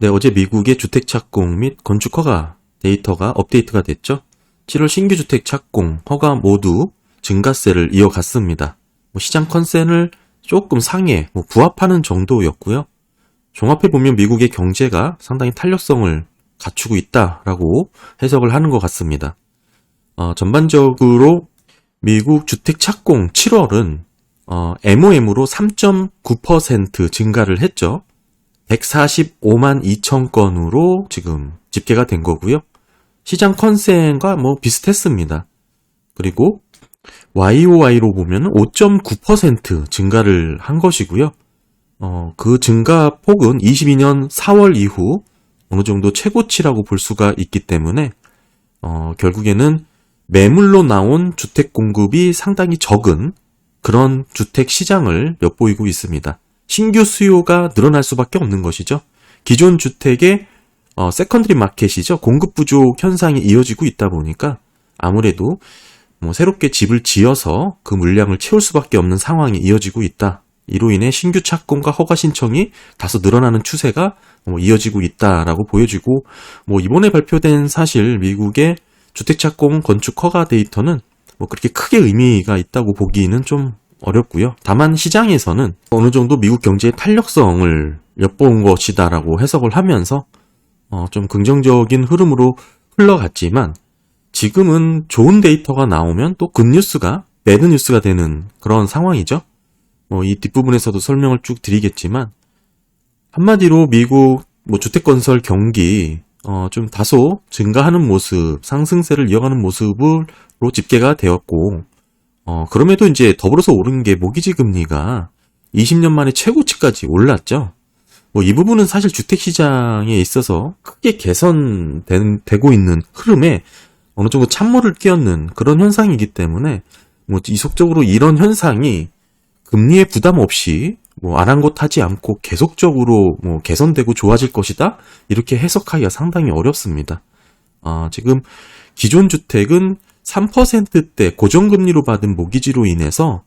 네, 어제 미국의 주택 착공 및 건축 허가 데이터가 업데이트가 됐죠. 7월 신규 주택 착공, 허가 모두 증가세를 이어갔습니다. 시장 컨센을 조금 상회, 부합하는 정도였고요. 종합해보면 미국의 경제가 상당히 탄력성을 갖추고 있다라고 해석을 하는 것 같습니다. 전반적으로 미국 주택 착공 7월은 MOM으로 3.9% 증가를 했죠. 145만 2천 건으로 지금 집계가 된 거고요. 시장 컨센과 비슷했습니다. 그리고 YOY로 보면 5.9% 증가를 한 것이고요. 그 증가폭은 22년 4월 이후 어느 정도 최고치라고 볼 수가 있기 때문에 결국에는 매물로 나온 주택 공급이 상당히 적은 그런 주택 시장을 엿보이고 있습니다. 신규 수요가 늘어날 수밖에 없는 것이죠. 기존 주택의 세컨드리 마켓이죠. 공급 부족 현상이 이어지고 있다 보니까 아무래도 새롭게 집을 지어서 그 물량을 채울 수밖에 없는 상황이 이어지고 있다. 이로 인해 신규 착공과 허가 신청이 다소 늘어나는 추세가 이어지고 있다라고 보여지고 이번에 발표된 사실 미국의 주택 착공 건축 허가 데이터는 그렇게 크게 의미가 있다고 보기는 좀 어렵고요. 다만 시장에서는 어느 정도 미국 경제의 탄력성을 엿본 것이다라고 해석을 하면서 좀 긍정적인 흐름으로 흘러갔지만 지금은 좋은 데이터가 나오면 또 굿뉴스가 배드뉴스가 되는 그런 상황이죠. 이 뒷부분에서도 설명을 쭉 드리겠지만 한마디로 미국 주택건설 경기 좀 다소 증가하는 모습, 상승세를 이어가는 모습으로 집계가 되었고 그럼에도 이제 더불어서 오른 게 모기지 금리가 20년 만에 최고치까지 올랐죠. 이 부분은 사실 주택시장에 있어서 크게 개선되고 있는 흐름에 어느 정도 찬물을 끼얹는 그런 현상이기 때문에 지속적으로 이런 현상이 금리의 부담 없이 아랑곳하지 않고 계속적으로 개선되고 좋아질 것이다 이렇게 해석하기가 상당히 어렵습니다. 지금 기존 주택은 3%대 고정금리로 받은 모기지로 인해서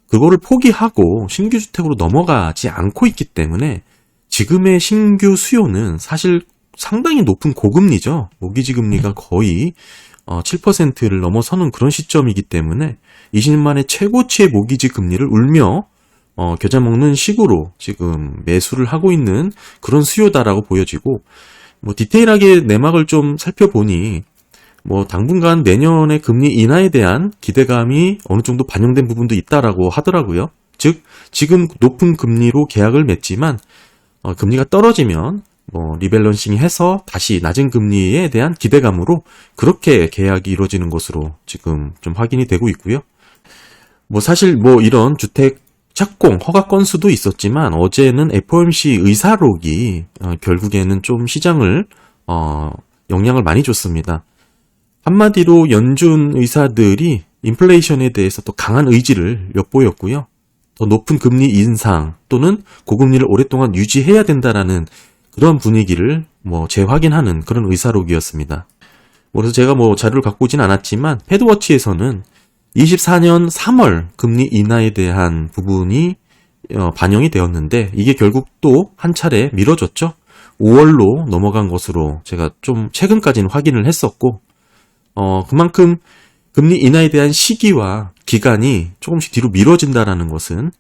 그거를 포기하고 신규 주택으로 넘어가지 않고 있기 때문에 지금의 신규 수요는 사실 상당히 높은 고금리죠. 모기지 금리가 거의 7%를 넘어서는 그런 시점이기 때문에 20년 만에 최고치의 모기지 금리를 울며 겨자 먹는 식으로 지금 매수를 하고 있는 그런 수요다라고 보여지고 디테일하게 내막을 좀 살펴보니 당분간 내년의 금리 인하에 대한 기대감이 어느 정도 반영된 부분도 있다라고 하더라고요. 즉 지금 높은 금리로 계약을 맺지만 금리가 떨어지면 리밸런싱 해서 다시 낮은 금리에 대한 기대감으로 그렇게 계약이 이루어지는 것으로 지금 좀 확인이 되고 있고요. 사실 이런 주택 착공 허가 건수도 있었지만 어제는 FOMC 의사록이 결국에는 좀 시장을 영향을 많이 줬습니다. 한마디로 연준 의사들이 인플레이션에 대해서 또 강한 의지를 엿보였고요. 더 높은 금리 인상 또는 고금리를 오랫동안 유지해야 된다라는 그런 분위기를 재확인하는 그런 의사록이었습니다. 그래서 제가 자료를 갖고 오진 않았지만 패드워치에서는 24년 3월 금리 인하에 대한 부분이 반영이 되었는데 이게 결국 또 한 차례 미뤄졌죠. 5월로 넘어간 것으로 제가 좀 최근까지는 확인을 했었고 그만큼 금리 인하에 대한 시기와 기간이 조금씩 뒤로 미뤄진다라는 것은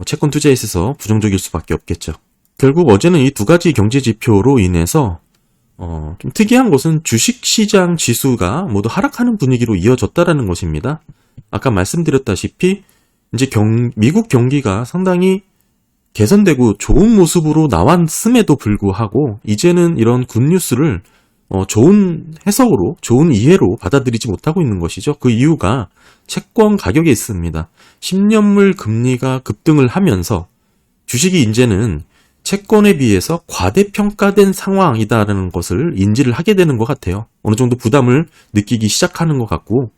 채권 투자에 있어서 부정적일 수밖에 없겠죠. 결국 어제는 이 두 가지 경제 지표로 인해서 좀 특이한 것은 주식시장 지수가 모두 하락하는 분위기로 이어졌다라는 것입니다. 아까 말씀드렸다시피 이제 미국 경기가 상당히 개선되고 좋은 모습으로 나왔음에도 불구하고 이제는 이런 굿뉴스를 좋은 해석으로, 좋은 이해로 받아들이지 못하고 있는 것이죠. 그 이유가 채권 가격에 있습니다. 10년물 금리가 급등을 하면서 주식이 이제는 채권에 비해서 과대평가된 상황이다라는 것을 인지를 하게 되는 것 같아요. 어느 정도 부담을 느끼기 시작하는 것 같고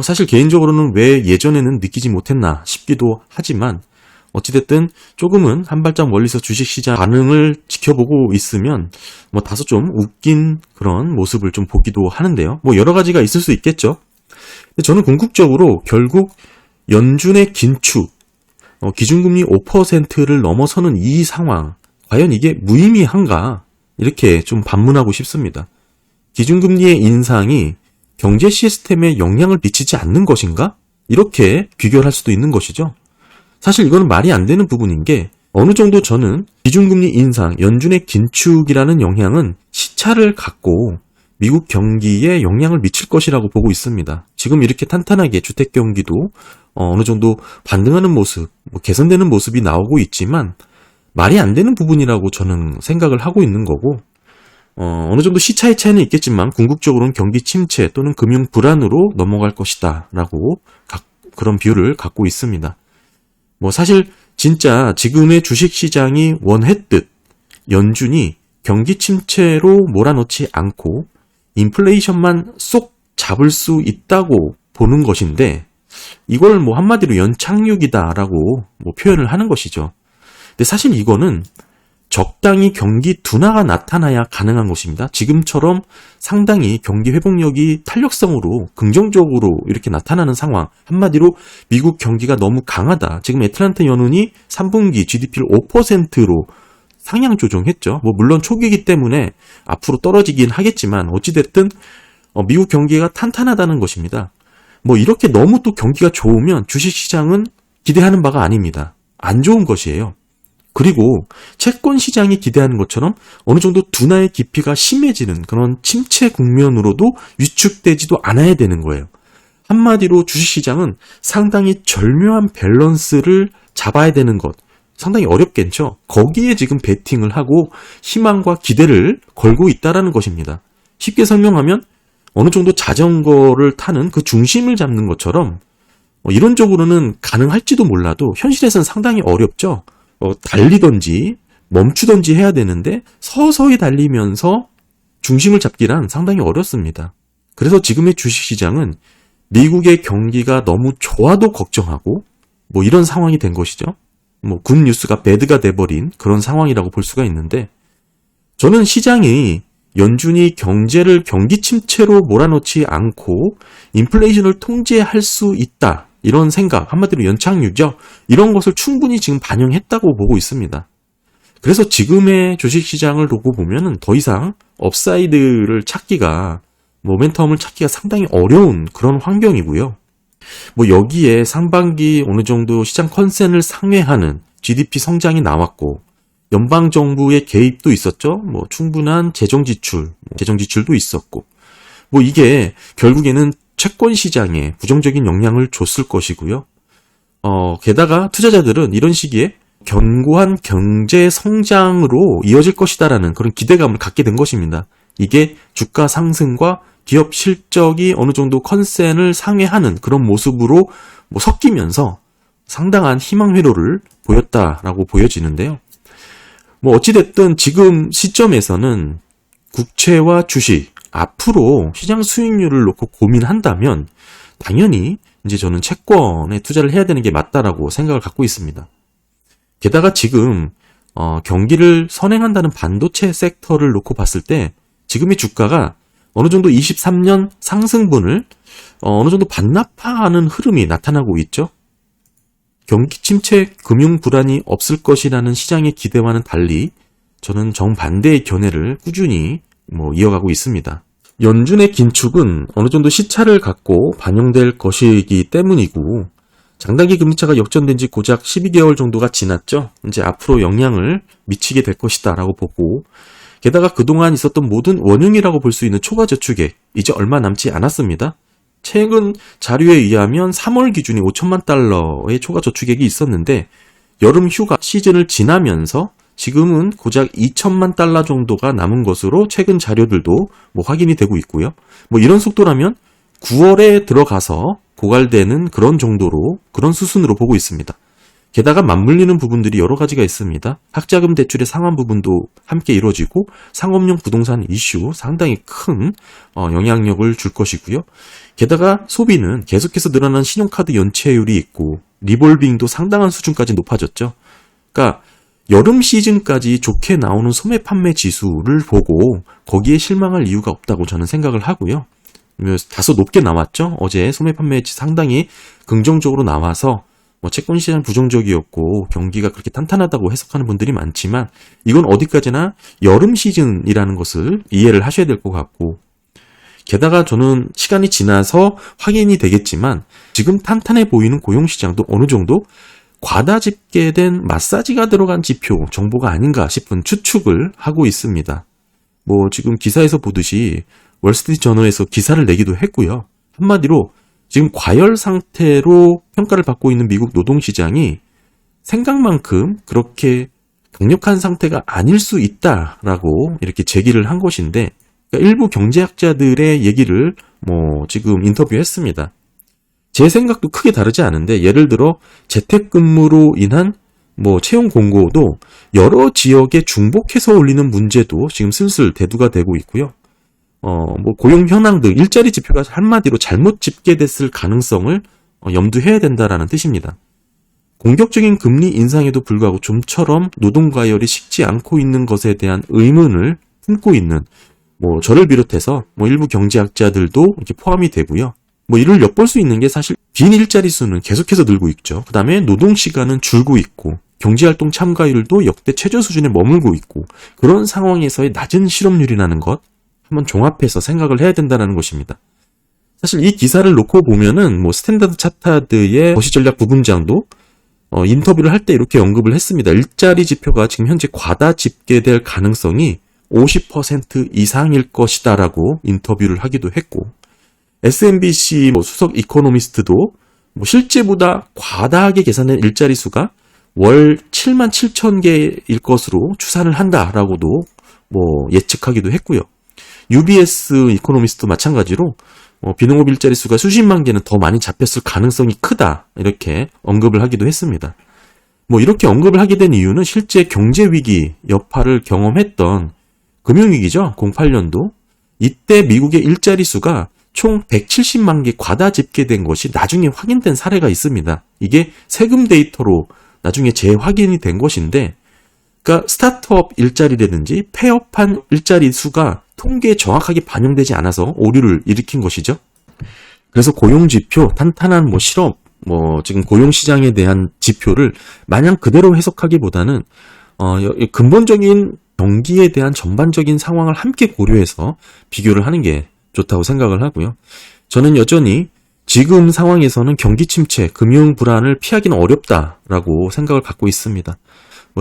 사실 개인적으로는 왜 예전에는 느끼지 못했나 싶기도 하지만 어찌됐든 조금은 한 발짝 멀리서 주식시장 반응을 지켜보고 있으면 다소 좀 웃긴 그런 모습을 좀 보기도 하는데요. 여러 가지가 있을 수 있겠죠. 근데 저는 궁극적으로 결국 연준의 긴축, 기준금리 5%를 넘어서는 이 상황, 과연 이게 무의미한가? 이렇게 좀 반문하고 싶습니다. 기준금리의 인상이 경제 시스템에 영향을 미치지 않는 것인가? 이렇게 귀결할 수도 있는 것이죠. 사실 이거는 말이 안 되는 부분인 게 어느 정도 저는 기준금리 인상, 연준의 긴축이라는 영향은 시차를 갖고 미국 경기에 영향을 미칠 것이라고 보고 있습니다. 지금 이렇게 탄탄하게 주택 경기도 어느 정도 반등하는 모습, 개선되는 모습이 나오고 있지만 말이 안 되는 부분이라고 저는 생각을 하고 있는 거고 어느 정도 시차의 차이는 있겠지만 궁극적으로는 경기 침체 또는 금융 불안으로 넘어갈 것이다 라고 그런 비율을 갖고 있습니다. 사실 진짜 지금의 주식시장이 원했듯 연준이 경기 침체로 몰아넣지 않고 인플레이션만 쏙 잡을 수 있다고 보는 것인데 이걸 한마디로 연착륙이다라고 표현을 하는 것이죠. 근데 사실 이거는 적당히 경기 둔화가 나타나야 가능한 것입니다. 지금처럼 상당히 경기 회복력이 탄력성으로 긍정적으로 이렇게 나타나는 상황, 한마디로 미국 경기가 너무 강하다. 지금 애틀랜타 연은이 3분기 GDP를 5%로 상향 조정했죠. 물론 초기이기 때문에 앞으로 떨어지긴 하겠지만 어찌됐든 미국 경기가 탄탄하다는 것입니다. 이렇게 너무 또 경기가 좋으면 주식시장은 기대하는 바가 아닙니다. 안 좋은 것이에요. 그리고 채권 시장이 기대하는 것처럼 어느 정도 둔화의 깊이가 심해지는 그런 침체 국면으로도 위축되지도 않아야 되는 거예요. 한마디로 주식시장은 상당히 절묘한 밸런스를 잡아야 되는 것, 상당히 어렵겠죠. 거기에 지금 베팅을 하고 희망과 기대를 걸고 있다는 것입니다. 쉽게 설명하면 어느 정도 자전거를 타는 그 중심을 잡는 것처럼 이론적으로는 가능할지도 몰라도 현실에서는 상당히 어렵죠. 달리던지 멈추던지 해야 되는데 서서히 달리면서 중심을 잡기란 상당히 어렵습니다. 그래서 지금의 주식시장은 미국의 경기가 너무 좋아도 걱정하고 이런 상황이 된 것이죠. 굿 뉴스가 배드가 돼버린 그런 상황이라고 볼 수가 있는데 저는 시장이 연준이 경제를 경기 침체로 몰아넣지 않고 인플레이션을 통제할 수 있다. 이런 생각, 한마디로 연착륙이죠. 이런 것을 충분히 지금 반영했다고 보고 있습니다. 그래서 지금의 주식시장을 놓고 보면은 더 이상 업사이드를 찾기가, 모멘텀을 찾기가 상당히 어려운 그런 환경이고요. 여기에 상반기 어느 정도 시장 컨센을 상회하는 GDP 성장이 나왔고, 연방정부의 개입도 있었죠. 충분한 재정지출도 있었고, 이게 결국에는 채권 시장에 부정적인 영향을 줬을 것이고요. 게다가 투자자들은 이런 시기에 견고한 경제 성장으로 이어질 것이다라는 그런 기대감을 갖게 된 것입니다. 이게 주가 상승과 기업 실적이 어느 정도 컨센을 상회하는 그런 모습으로 섞이면서 상당한 희망 회로를 보였다라고 보여지는데요. 어찌됐든 지금 시점에서는 국채와 주식, 앞으로 시장 수익률을 놓고 고민한다면 당연히 이제 저는 채권에 투자를 해야 되는 게 맞다라고 생각을 갖고 있습니다. 게다가 지금 경기를 선행한다는 반도체 섹터를 놓고 봤을 때 지금의 주가가 어느 정도 23년 상승분을 어느 정도 반납하는 흐름이 나타나고 있죠. 경기 침체, 금융 불안이 없을 것이라는 시장의 기대와는 달리 저는 정반대의 견해를 꾸준히 이어가고 있습니다. 연준의 긴축은 어느 정도 시차를 갖고 반영될 것이기 때문이고 장단기 금리차가 역전된 지 고작 12개월 정도가 지났죠. 이제 앞으로 영향을 미치게 될 것이다 라고 보고 게다가 그동안 있었던 모든 원흉이라고 볼 수 있는 초과 저축액 이제 얼마 남지 않았습니다. 최근 자료에 의하면 3월 기준이 5천만 달러의 초과 저축액이 있었는데 여름 휴가 시즌을 지나면서 지금은 고작 2천만 달러 정도가 남은 것으로 최근 자료들도 확인이 되고 있고요. 이런 속도라면 9월에 들어가서 고갈되는 그런 정도로 그런 수순으로 보고 있습니다. 게다가 맞물리는 부분들이 여러 가지가 있습니다. 학자금 대출의 상환 부분도 함께 이루어지고 상업용 부동산 이슈 상당히 큰 영향력을 줄 것이고요. 게다가 소비는 계속해서 늘어난 신용카드 연체율이 있고 리볼빙도 상당한 수준까지 높아졌죠. 그러니까 여름 시즌까지 좋게 나오는 소매 판매 지수를 보고 거기에 실망할 이유가 없다고 저는 생각을 하고요. 다소 높게 나왔죠. 어제 소매 판매 상당히 긍정적으로 나와서 채권 시장 부정적이었고 경기가 그렇게 탄탄하다고 해석하는 분들이 많지만 이건 어디까지나 여름 시즌이라는 것을 이해를 하셔야 될 것 같고, 게다가 저는 시간이 지나서 확인이 되겠지만 지금 탄탄해 보이는 고용시장도 어느 정도 과다 집계된 마사지가 들어간 지표 정보가 아닌가 싶은 추측을 하고 있습니다. 지금 기사에서 보듯이 월스트리트 저널에서 기사를 내기도 했고요. 한마디로 지금 과열 상태로 평가를 받고 있는 미국 노동시장이 생각만큼 그렇게 강력한 상태가 아닐 수 있다라고 이렇게 제기를 한 것인데, 그러니까 일부 경제학자들의 얘기를 지금 인터뷰했습니다. 제 생각도 크게 다르지 않은데, 예를 들어 재택근무로 인한 채용 공고도 여러 지역에 중복해서 올리는 문제도 지금 슬슬 대두가 되고 있고요. 고용 현황 등 일자리 지표가 한마디로 잘못 집계됐을 가능성을 염두해야 된다라는 뜻입니다. 공격적인 금리 인상에도 불구하고 좀처럼 노동 과열이 식지 않고 있는 것에 대한 의문을 품고 있는 저를 비롯해서 일부 경제학자들도 이렇게 포함이 되고요. 이를 엿볼 수 있는 게 사실 빈 일자리 수는 계속해서 늘고 있죠. 그 다음에 노동 시간은 줄고 있고 경제활동 참가율도 역대 최저 수준에 머물고 있고, 그런 상황에서의 낮은 실업률이라는 것 한번 종합해서 생각을 해야 된다는 것입니다. 사실 이 기사를 놓고 보면은 스탠다드 차타드의 거시전략 부분장도 인터뷰를 할 때 이렇게 언급을 했습니다. 일자리 지표가 지금 현재 과다 집계될 가능성이 50% 이상일 것이다라고 인터뷰를 하기도 했고, SMBC 수석 이코노미스트도 실제보다 과다하게 계산된 일자리 수가 월 7만 7천 개일 것으로 추산을 한다라고도 예측하기도 했고요. UBS 이코노미스트도 마찬가지로 비농업 일자리 수가 수십만 개는 더 많이 잡혔을 가능성이 크다 이렇게 언급을 하기도 했습니다. 이렇게 언급을 하게 된 이유는 실제 경제 위기 여파를 경험했던 금융위기죠. 08년도. 이때 미국의 일자리 수가 총 170만 개 과다 집계된 것이 나중에 확인된 사례가 있습니다. 이게 세금 데이터로 나중에 재확인이 된 것인데, 그러니까 스타트업 일자리라든지 폐업한 일자리 수가 통계에 정확하게 반영되지 않아서 오류를 일으킨 것이죠. 그래서 고용지표, 탄탄한 실업, 지금 고용시장에 대한 지표를 마냥 그대로 해석하기보다는 근본적인 경기에 대한 전반적인 상황을 함께 고려해서 비교를 하는 게 좋다고 생각을 하고요. 저는 여전히 지금 상황에서는 경기 침체, 금융 불안을 피하기는 어렵다라고 생각을 갖고 있습니다.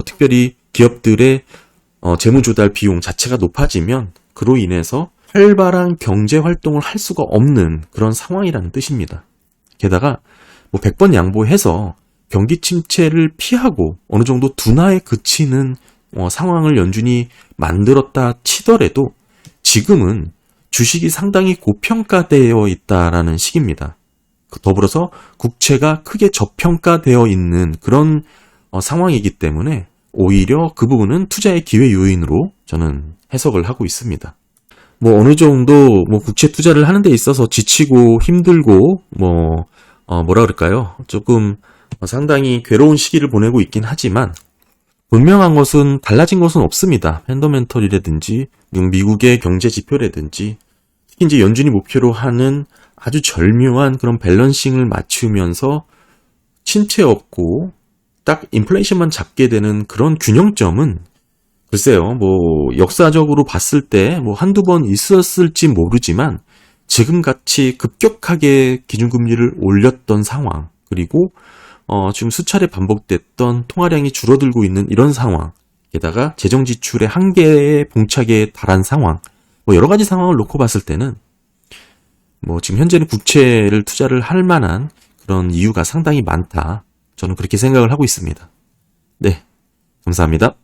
특별히 기업들의 재무 조달 비용 자체가 높아지면 그로 인해서 활발한 경제 활동을 할 수가 없는 그런 상황이라는 뜻입니다. 게다가 100번 양보해서 경기 침체를 피하고 어느 정도 둔화에 그치는 상황을 연준이 만들었다 치더라도 지금은 주식이 상당히 고평가되어 있다라는 시기입니다. 더불어서 국채가 크게 저평가되어 있는 그런 상황이기 때문에 오히려 그 부분은 투자의 기회 요인으로 저는 해석을 하고 있습니다. 어느 정도 국채 투자를 하는 데 있어서 지치고 힘들고 뭐라 그럴까요? 조금 상당히 괴로운 시기를 보내고 있긴 하지만 분명한 것은 달라진 것은 없습니다. 펀더멘털이라든지 미국의 경제 지표라든지 특히 이제 연준이 목표로 하는 아주 절묘한 그런 밸런싱을 맞추면서 침체 없고 딱 인플레이션만 잡게 되는 그런 균형점은 글쎄요, 역사적으로 봤을 때 한두 번 있었을지 모르지만 지금같이 급격하게 기준금리를 올렸던 상황, 그리고 지금 수차례 반복됐던 통화량이 줄어들고 있는 이런 상황, 게다가 재정 지출의 한계에 봉착에 달한 상황, 여러 가지 상황을 놓고 봤을 때는 지금 현재는 국채를 투자를 할 만한 그런 이유가 상당히 많다. 저는 그렇게 생각을 하고 있습니다. 네, 감사합니다.